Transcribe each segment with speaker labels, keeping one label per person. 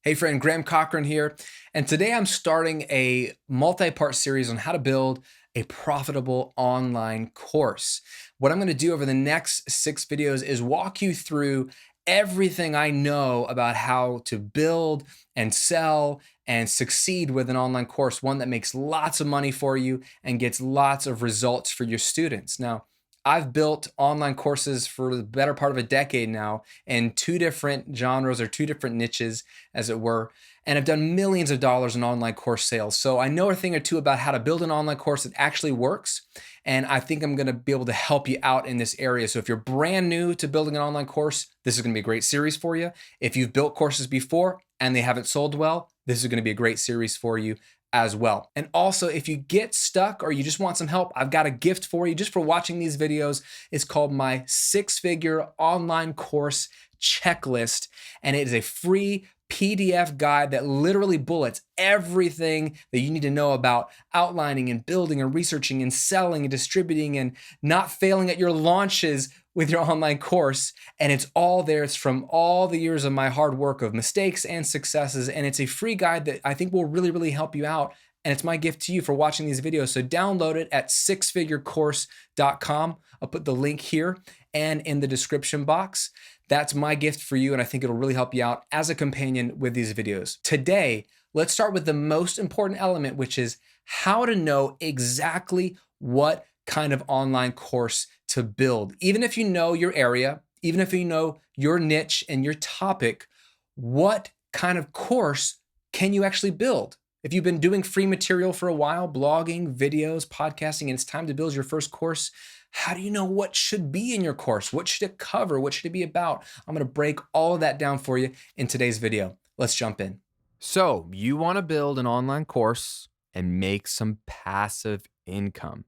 Speaker 1: Hey friend, Graham Cochrane here, and today I'm starting a multi-part series on how to build a profitable online course. What I'm going to do over the next 6 videos is walk you through everything I know about how to build and sell and succeed with an online course, one that makes lots of money for you and gets lots of results for your students. Now, I've built online courses for the better part of a decade now in 2 different genres or 2 different niches, as it were, and I've done millions of dollars in online course sales. So I know a thing or two about how to build an online course that actually works, and I think I'm going to be able to help you out in this area. So if you're brand new to building an online course, this is going to be a great series for you. If you've built courses before and they haven't sold well, this is going to be a great series for you as well. And also, if you get stuck or you just want some help, I've got a gift for you just for watching these videos. It's called my 6-figure online course checklist, and it is a free PDF guide that literally bullets everything that you need to know about outlining and building and researching and selling and distributing and not failing at your launches with your online course. And it's all there. It's from all the years of my hard work of mistakes and successes. And it's a free guide that I think will really, really help you out. And it's my gift to you for watching these videos. So download it at 6figurecourse.com. I'll put the link here and in the description box. That's my gift for you, and I think it'll really help you out as a companion with these videos. Today, let's start with the most important element, which is how to know exactly what kind of online course to build. Even if you know your area, even if you know your niche and your topic, what kind of course can you actually build? If you've been doing free material for a while, blogging, videos, podcasting, and it's time to build your first course, how do you know what should be in your course? What should it cover? What should it be about? I'm going to break all of that down for you in today's video. Let's jump in. So, you want to build an online course and make some passive income.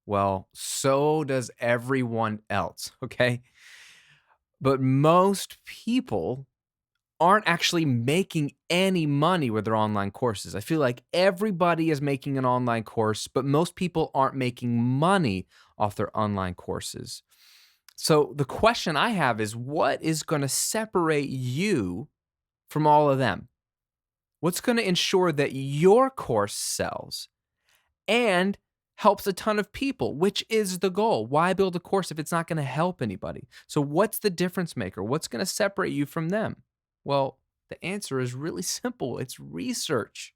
Speaker 1: Well, so does everyone else, okay? But most people aren't actually making any money with their online courses. I feel like everybody is making an online course, but most people aren't making money off their online courses. So the question I have is, what is going to separate you from all of them? What's going to ensure that your course sells and helps a ton of people, which is the goal? Why build a course if it's not going to help anybody? So what's the difference maker? What's going to separate you from them? Well, the answer is really simple. It's research.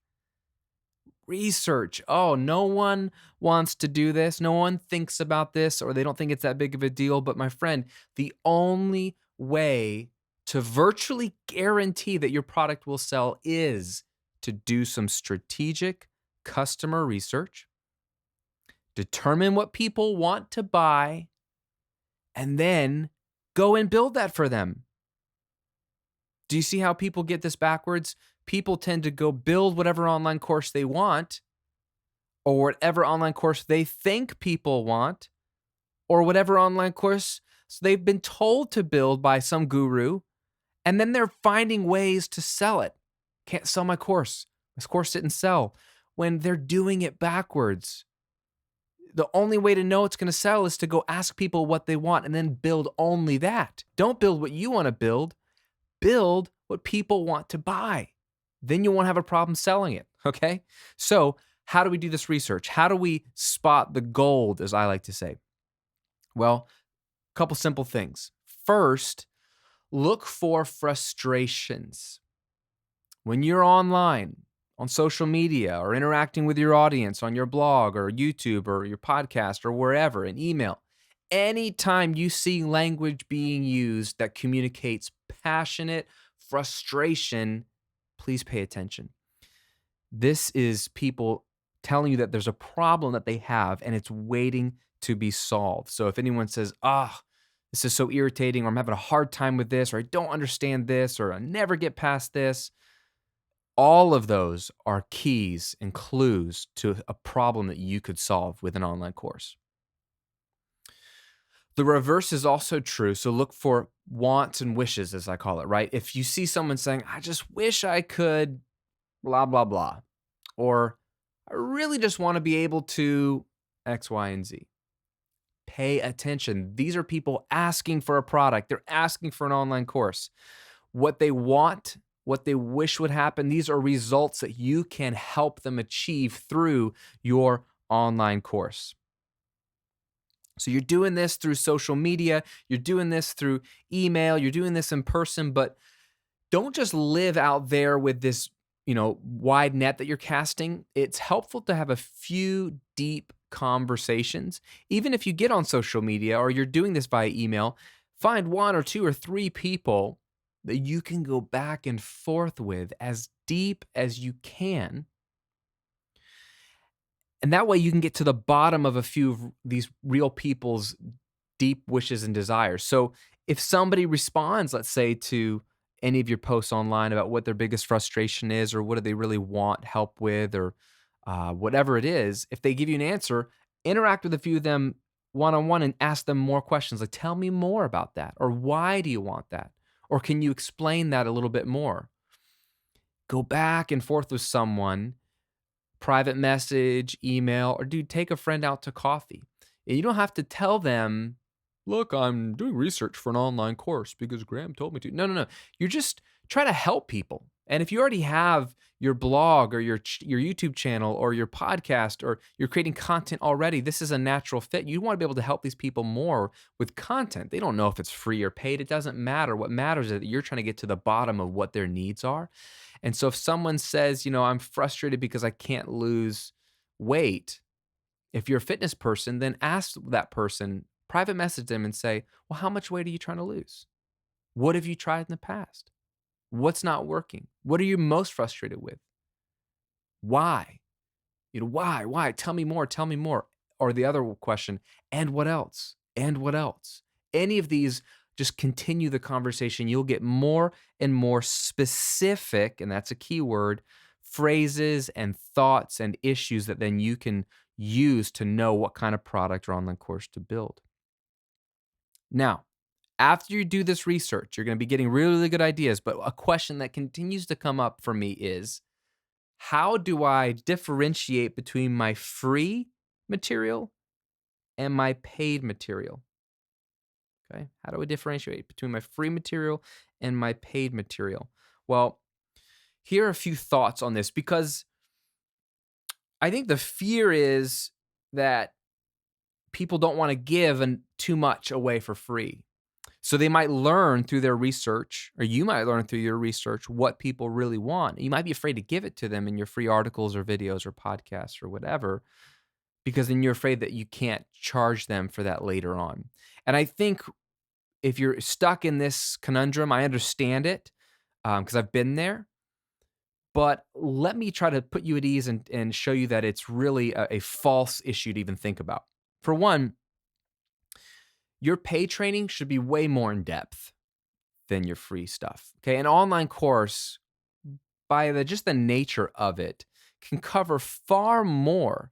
Speaker 1: Research. Oh, no one wants to do this. No one thinks about this, or they don't think it's that big of a deal. But my friend, the only way to virtually guarantee that your product will sell is to do some strategic customer research, determine what people want to buy, and then go and build that for them. Do you see how people get this backwards? People tend to go build whatever online course they want, or whatever online course they think people want, or whatever online course they've been told to build by some guru, and then they're finding ways to sell it. Can't sell my course. This course didn't sell. When they're doing it backwards. The only way to know it's going to sell is to go ask people what they want and then build only that. Don't build what you want to build. Build what people want to buy. Then you won't have a problem selling it, okay? So how do we do this research? How do we spot the gold, as I like to say? Well, a couple simple things. First, look for frustrations. When you're online, on social media, or interacting with your audience on your blog or YouTube or your podcast or wherever, an email, anytime you see language being used that communicates passionate frustration, please pay attention. This is people telling you that there's a problem that they have and it's waiting to be solved. So if anyone says, this is so irritating, or I'm having a hard time with this, or I don't understand this, or I never get past this, all of those are keys and clues to a problem that you could solve with an online course. The reverse is also true. So look for wants and wishes, as I call it, right? If you see someone saying, I just wish I could blah, blah, blah, or I really just want to be able to X, Y, and Z. Pay attention. These are people asking for a product. They're asking for an online course. What they want, what they wish would happen. These are results that you can help them achieve through your online course. So you're doing this through social media, you're doing this through email, you're doing this in person, but don't just live out there with this, wide net that you're casting. It's helpful to have a few deep conversations. Even if you get on social media or you're doing this via email, find one or two or three people that you can go back and forth with as deep as you can. And that way you can get to the bottom of a few of these real people's deep wishes and desires. So if somebody responds, let's say, to any of your posts online about what their biggest frustration is or what do they really want help with or whatever it is, if they give you an answer, interact with a few of them one-on-one and ask them more questions like, tell me more about that, or why do you want that? Or can you explain that a little bit more? Go back and forth with someone, private message, email, or dude, take a friend out to coffee. And you don't have to tell them, look, I'm doing research for an online course because Graham told me to. No, no, no. You're just trying to help people. And if you already have your blog or your YouTube channel or your podcast or you're creating content already, this is a natural fit. You want to be able to help these people more with content. They don't know if it's free or paid. It doesn't matter. What matters is that you're trying to get to the bottom of what their needs are. And so if someone says, I'm frustrated because I can't lose weight, if you're a fitness person, then ask that person, private message them and say, well, how much weight are you trying to lose? What have you tried in the past? What's not working? What are you most frustrated with? Why? Why? Tell me more, tell me more. Or the other question, and what else? And what else? Any of these, just continue the conversation. You'll get more and more specific, and that's a key word, phrases and thoughts and issues that then you can use to know what kind of product or online course to build. Now, after you do this research, you're going to be getting really, really good ideas. But a question that continues to come up for me is, how do I differentiate between my free material and my paid material? Okay. How do I differentiate between my free material and my paid material? Well, here are a few thoughts on this because I think the fear is that people don't want to give too much away for free. So they might learn through their research, or you might learn through your research what people really want. You might be afraid to give it to them in your free articles or videos or podcasts or whatever, because then you're afraid that you can't charge them for that later on. And I think if you're stuck in this conundrum, I understand it because I've been there. But let me try to put you at ease and show you that it's really a false issue to even think about. For one, your paid training should be way more in depth than your free stuff. Okay. An online course, by just the nature of it, can cover far more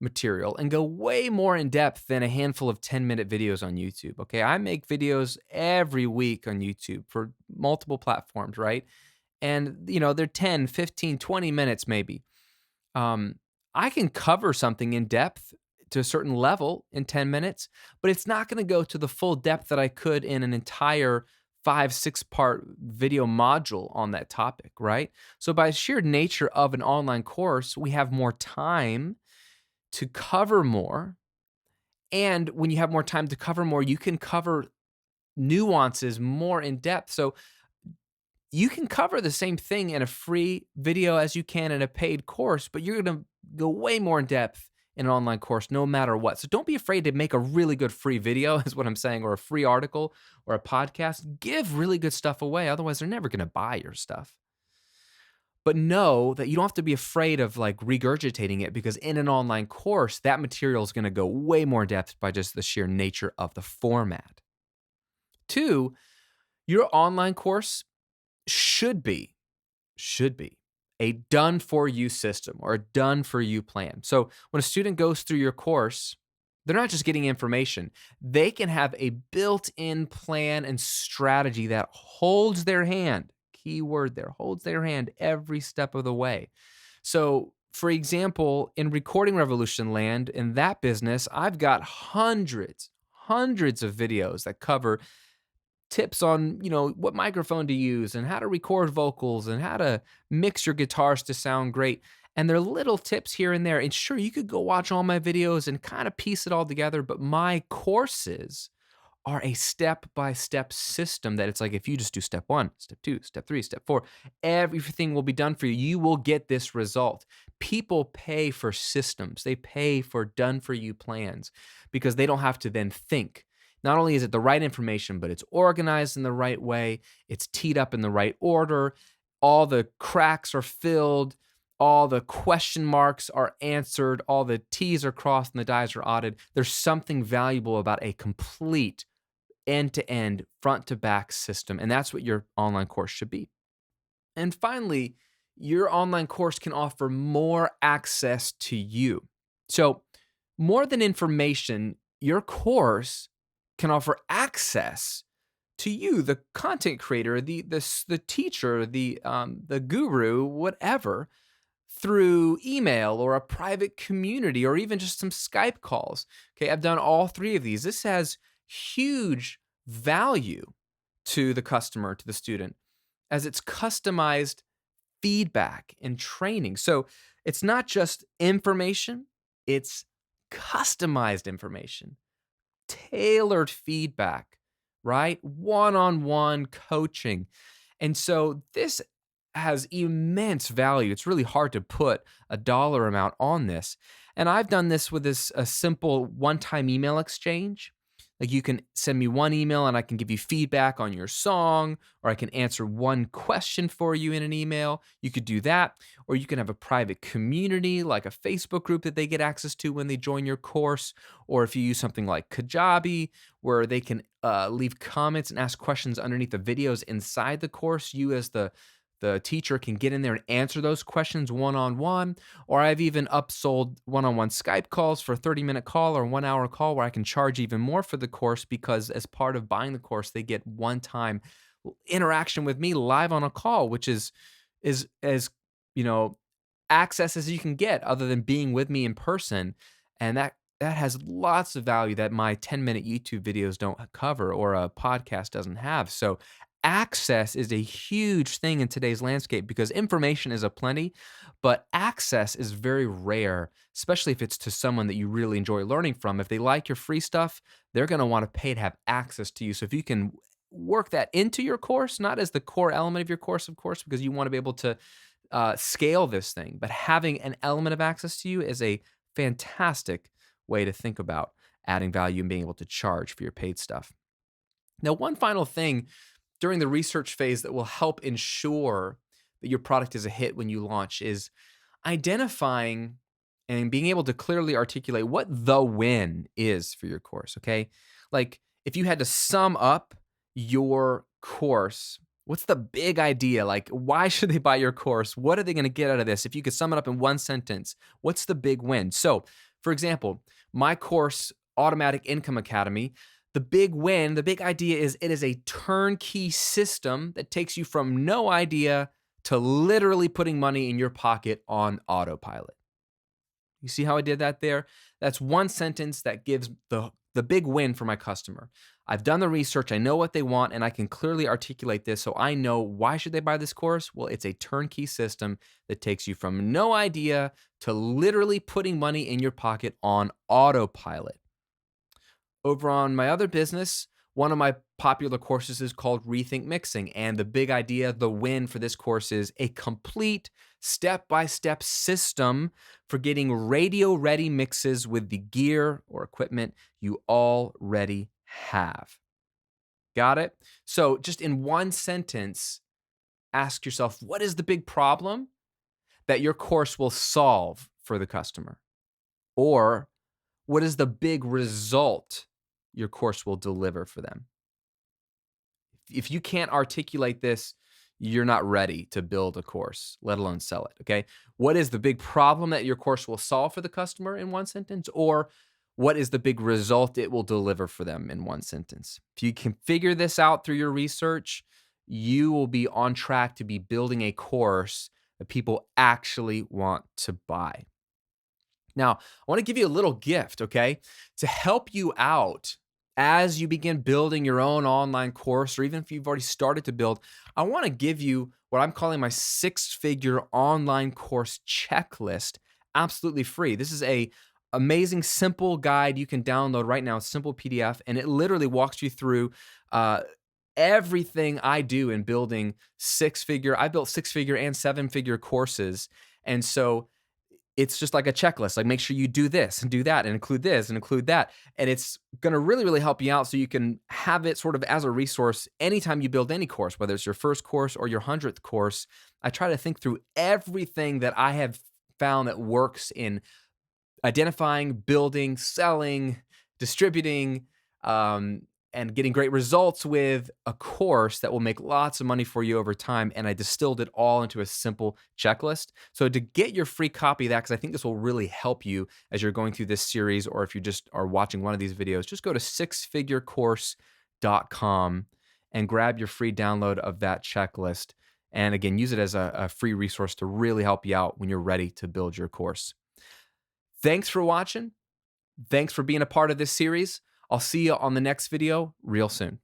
Speaker 1: material and go way more in depth than a handful of 10-minute videos on YouTube. Okay. I make videos every week on YouTube for multiple platforms, right? And, they're 10, 15, 20 minutes maybe. I can cover something in depth to a certain level in 10 minutes, but it's not going to go to the full depth that I could in an entire 5-6 part video module on that topic, right? So by sheer nature of an online course, we have more time to cover more. And when you have more time to cover more, you can cover nuances more in depth. So you can cover the same thing in a free video as you can in a paid course, but you're going to go way more in depth in an online course no matter what. So don't be afraid to make a really good free video is what I'm saying, or a free article or a podcast. Give really good stuff away. Otherwise, they're never going to buy your stuff. But know that you don't have to be afraid of regurgitating it, because in an online course, that material is going to go way more in depth by just the sheer nature of the format. 2, your online course should be a done-for-you system or a done-for-you plan. So when a student goes through your course, they're not just getting information. They can have a built-in plan and strategy that holds their hand. Key word there, holds their hand every step of the way. So, for example, in Recording Revolution land, in that business, I've got hundreds of videos that cover tips on, what microphone to use and how to record vocals and how to mix your guitars to sound great. And they're little tips here and there. And sure, you could go watch all my videos and kind of piece it all together, but my courses are a step-by-step system that it's like if you just do step 1, step 2, step 3, step 4, everything will be done for you. You will get this result. People pay for systems. They pay for done-for-you plans because they don't have to then think. Not only is it the right information, but it's organized in the right way, it's teed up in the right order, all the cracks are filled, all the question marks are answered, all the T's are crossed and the I's are dotted. There's something valuable about a complete end-to-end, front-to-back system, and that's what your online course should be. And finally, your online course can offer more access to you. So, more than information, your course can offer access to you, the content creator, the teacher, the guru, whatever, through email or a private community or even just some Skype calls. Okay, I've done all three of these. This has huge value to the customer, to the student, as it's customized feedback and training. So it's not just information, it's customized information, tailored feedback, right? One on one coaching. And so this has immense value. It's really hard to put a dollar amount on this. And I've done this with a simple one-time email exchange. Like you can send me one email and I can give you feedback on your song, or I can answer one question for you in an email. You could do that. Or you can have a private community like a Facebook group that they get access to when they join your course. Or if you use something like Kajabi, where they can leave comments and ask questions underneath the videos inside the course, you as the teacher can get in there and answer those questions one-on-one. Or I've even upsold one-on-one Skype calls for a 30-minute call or 1-hour call where I can charge even more for the course because as part of buying the course, they get one-time interaction with me live on a call, which is as, you know, access as you can get other than being with me in person. And that has lots of value that my 10-minute YouTube videos don't cover or a podcast doesn't have. So access is a huge thing in today's landscape because information is aplenty, but access is very rare, especially if it's to someone that you really enjoy learning from. If they like your free stuff, they're going to want to pay to have access to you. So if you can work that into your course, not as the core element of your course, of course, because you want to be able to scale this thing, but having an element of access to you is a fantastic way to think about adding value and being able to charge for your paid stuff. Now, one final thing during the research phase that will help ensure that your product is a hit when you launch is identifying and being able to clearly articulate what the win is for your course, okay? Like if you had to sum up your course, what's the big idea? Like why should they buy your course? What are they going to get out of this? If you could sum it up in one sentence, what's the big win? So, for example, my course Automatic Income Academy, the big win, the big idea is it is a turnkey system that takes you from no idea to literally putting money in your pocket on autopilot. You see how I did that there? That's one sentence that gives the big win for my customer. I've done the research, I know what they want, and I can clearly articulate this so I know why should they buy this course? Well, it's a turnkey system that takes you from no idea to literally putting money in your pocket on autopilot. Over on my other business, one of my popular courses is called Rethink Mixing. And the big idea, the win for this course is a complete step-by-step system for getting radio-ready mixes with the gear or equipment you already have. Got it? So just in one sentence, ask yourself, what is the big problem that your course will solve for the customer? Or what is the big result your course will deliver for them? If you can't articulate this, you're not ready to build a course, let alone sell it, okay? What is the big problem that your course will solve for the customer in one sentence? Or what is the big result it will deliver for them in one sentence? If you can figure this out through your research, you will be on track to be building a course that people actually want to buy. Now, I want to give you a little gift, okay, to help you out as you begin building your own online course, or even if you've already started to build, I want to give you what I'm calling my 6-figure online course checklist absolutely free. This is a amazing simple guide you can download right now, simple PDF, and it literally walks you through uh, everything I do in building I built 6-figure and 7-figure courses. And so it's just like a checklist. Like, make sure you do this and do that and include this and include that. And it's going to really, really help you out so you can have it sort of as a resource anytime you build any course, whether it's your first course or your 100th course. I try to think through everything that I have found that works in identifying, building, selling, distributing, and getting great results with a course that will make lots of money for you over time. And I distilled it all into a simple checklist. So to get your free copy of that, because I think this will really help you as you're going through this series, or if you just are watching one of these videos, just go to sixfigurecourse.com and grab your free download of that checklist. And again, use it as a free resource to really help you out when you're ready to build your course. Thanks for watching. Thanks for being a part of this series. I'll see you on the next video real soon.